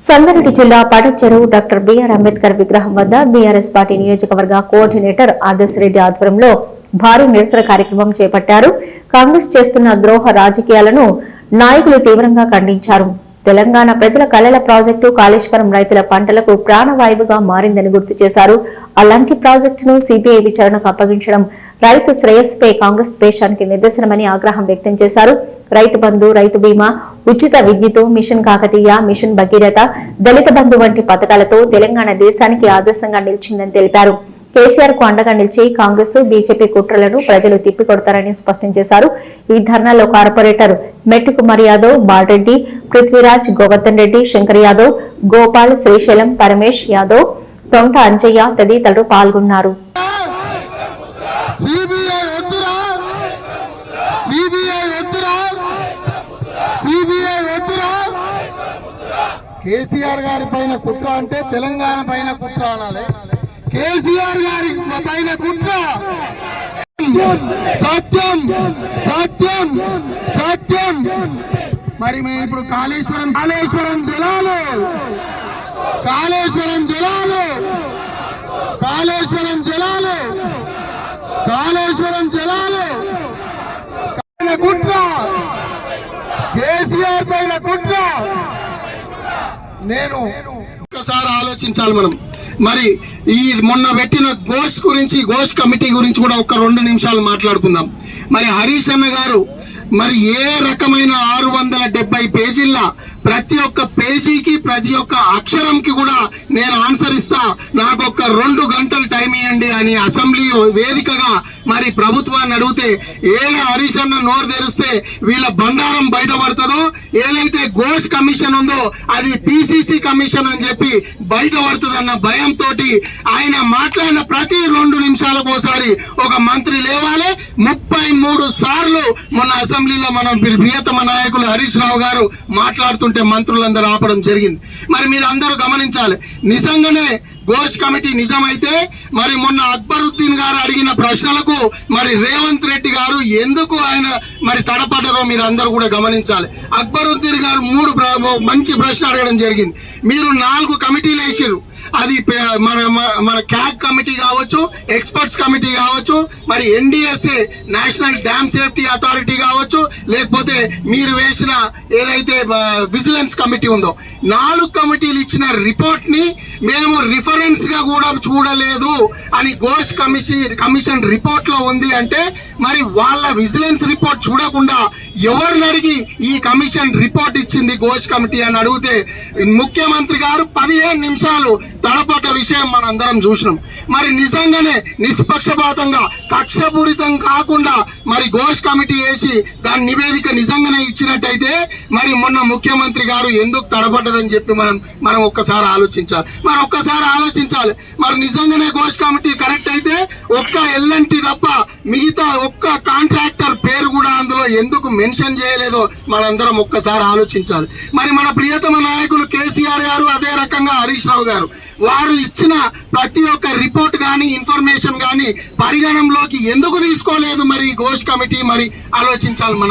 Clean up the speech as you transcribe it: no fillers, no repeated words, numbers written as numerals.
సంగారెడ్డి జిల్లా పటచెరు doctor BR Ambedkar విగ్రహం వద్ద బీఆర్ఎస్ పార్టీ నియోజకవర్గ కోఆర్డినేటర్ ఆదర్శ్ రెడ్డి ఆధ్వర్యంలో భారీ నిరసన కార్యక్రమం చేపట్టారు. కాంగ్రెస్ చేస్తున్న ద్రోహ రాజకీయాలను నాయకులు తీవ్రంగా ఖండించారు. తెలంగాణ ప్రజల కలల ప్రాజెక్టు కాళేశ్వరం రైతుల పంటలకు ప్రాణవాయువుగా మారిందని గుర్తు చేశారు. అలాంటి ప్రాజెక్టును సిబిఐ విచారణకు అప్పగించడం రైతు శ్రేయస్సుపై కాంగ్రెస్ ద్వేషానికి నిదర్శనమని ఆగ్రహం వ్యక్తం చేశారు. రైతు బంధు, రైతు బీమా, ఉచిత విద్యుత్, మిషన్ కాకతీయ, మిషన్ భగీరథ, దళిత బంధు వంటి పథకాలతో తెలంగాణ దేశానికి ఆదర్శంగా నిలిచిందని తెలిపారు. కేసీఆర్ కు అండగా నిలిచి కాంగ్రెస్, బీజేపీ కుట్రలను ప్రజలు తిప్పికొడతారని స్పష్టం చేశారు. ఈ ధర్నాలో కార్పొరేటర్ మెట్టు కుమార్ యాదవ్, బాలరెడ్డి, పృథ్వీరాజ్, గోవర్ధన్ రెడ్డి, శంకర్ యాదవ్, గోపాల్, శ్రీశైలం, పరమేశ్ యాదవ్, తొంట అంజయ్య తదితరులు పాల్గొన్నారు. కేసీఆర్ గారి పైన కుట్ర అంటే తెలంగాణ పైన కుట్ర అనాలి. కేసీఆర్ గారి పైన కుట్ర సత్యం సత్యం సత్యం. మరి మేము ఇప్పుడు కాళేశ్వరం జలాలు కాళేశ్వరం జలాలు కాళేశ్వరం జలాలు కాళేశ్వరం జలాలు కుట్ర, కేసీఆర్ పైన కుట్ర. నేను ఒకసారి ఆలోచించాలి మనం. మరి ఈ మొన్న పెట్టిన ఘోష్ కమిటీ గురించి కూడా ఒక 2 నిమిషాలు మాట్లాడుకుందాం. మరి హరీష్ అన్న గారు మరి ఏ రకమైన 670 పేజీల ప్రతి ఒక్క పేజీకి ప్రతి ఒక్క అక్షరంకి కూడా నేను ఆన్సర్ ఇస్తా, నాకు ఒక 2 గంటలు టైం ఇవ్వండి అని అసెంబ్లీ వేదికగా మరి ప్రభుత్వాన్ని అడిగితే హరీష్ అన్న నోరు తెరిస్తే వీళ్ళ బండారం బయటపడుతుందో, ఏదైతే ఘోష్ కమిషన్ ఉందో అది పిసిసి కమిషన్ అని చెప్పి బయటపడుతుందన్న భయంతో ఆయన మాట్లాడిన ప్రతి 2 నిమిషాలకు ఒకసారి ఒక మంత్రి లేవాలి. 33 సార్లు మొన్న అసెంబ్లీలో మన ప్రియతమ నాయకులు హరీష్ రావు గారు మాట్లాడుతుంటే మంత్రులందరూ ఆపడం జరిగింది. మరి మీరు అందరూ గమనించాలి, నిజంగానే ఘోష్ కమిటీ నిజమైతే మరి మొన్న అక్బరుద్దీన్ గారు అడిగిన ప్రశ్నలకు మరి రేవంత్ రెడ్డి గారు ఎందుకు ఆయన మరి తడపడ్డారో మీరు అందరూ కూడా గమనించాలి. అక్బరుద్దీన్ గారు 3 మంచి ప్రశ్న అడగడం జరిగింది. మీరు 4 కమిటీలు వేసారు, అది మన క్యాగ్ కమిటీ కావచ్చు, ఎక్స్పర్ట్స్ కమిటీ కావచ్చు, మరి NDSA national dam safety authority కావచ్చు, లేకపోతే మీరు వేసిన ఏదైతే విజిలెన్స్ కమిటీ ఉందో, 4 కమిటీలు ఇచ్చిన రిపోర్ట్ ని మేము రిఫరెన్స్ గా కూడా చూడలేదు అని ఘోష్ కమిషన్ రిపోర్ట్ లో ఉంది. అంటే మరి వాళ్ళ విజిలెన్స్ రిపోర్ట్ చూడకుండా ఎవరిని అడిగి ఈ కమిషన్ రిపోర్ట్ ఇచ్చింది ఘోష్ కమిటీ అని అడిగితే ముఖ్యమంత్రి గారు 15 నిమిషాలు తడపడ్డ విషయం మనందరం చూసినాం. మరి నిజంగానే నిష్పక్షపాతంగా కక్షపూరితం కాకుండా మరి ఘోష్ కమిటీ వేసి దాని నివేదిక నిజంగానే ఇచ్చినట్టయితే మరి మొన్న ముఖ్యమంత్రి గారు ఎందుకు తడపడ్డారని చెప్పి మనం ఒక్కసారి ఆలోచించాలి. మరి నిజంగానే ఘోష్ కమిటీ కరెక్ట్ అయితే ఒక్క ఎల్ఎన్టీ తప్ప మిగతా ఒక్క కాంట్రాక్టర్ పేరు కూడా అందులో ఎందుకు మెన్షన్ చేయలేదో మనందరం ఒక్కసారి ఆలోచించాలి. మరి మన ప్రియతమ నాయకులు కేసీఆర్ గారు, అదే రకంగా హరీష్ రావు గారు, వారు ఇచ్చిన ప్రతి ఒక్క రిపోర్ట్ కానీ ఇన్ఫర్మేషన్ కానీ పరిగణంలోకి ఎందుకు తీసుకోలేదు మరి ఘోష్ కమిటీ? మరి ఆలోచించాలి.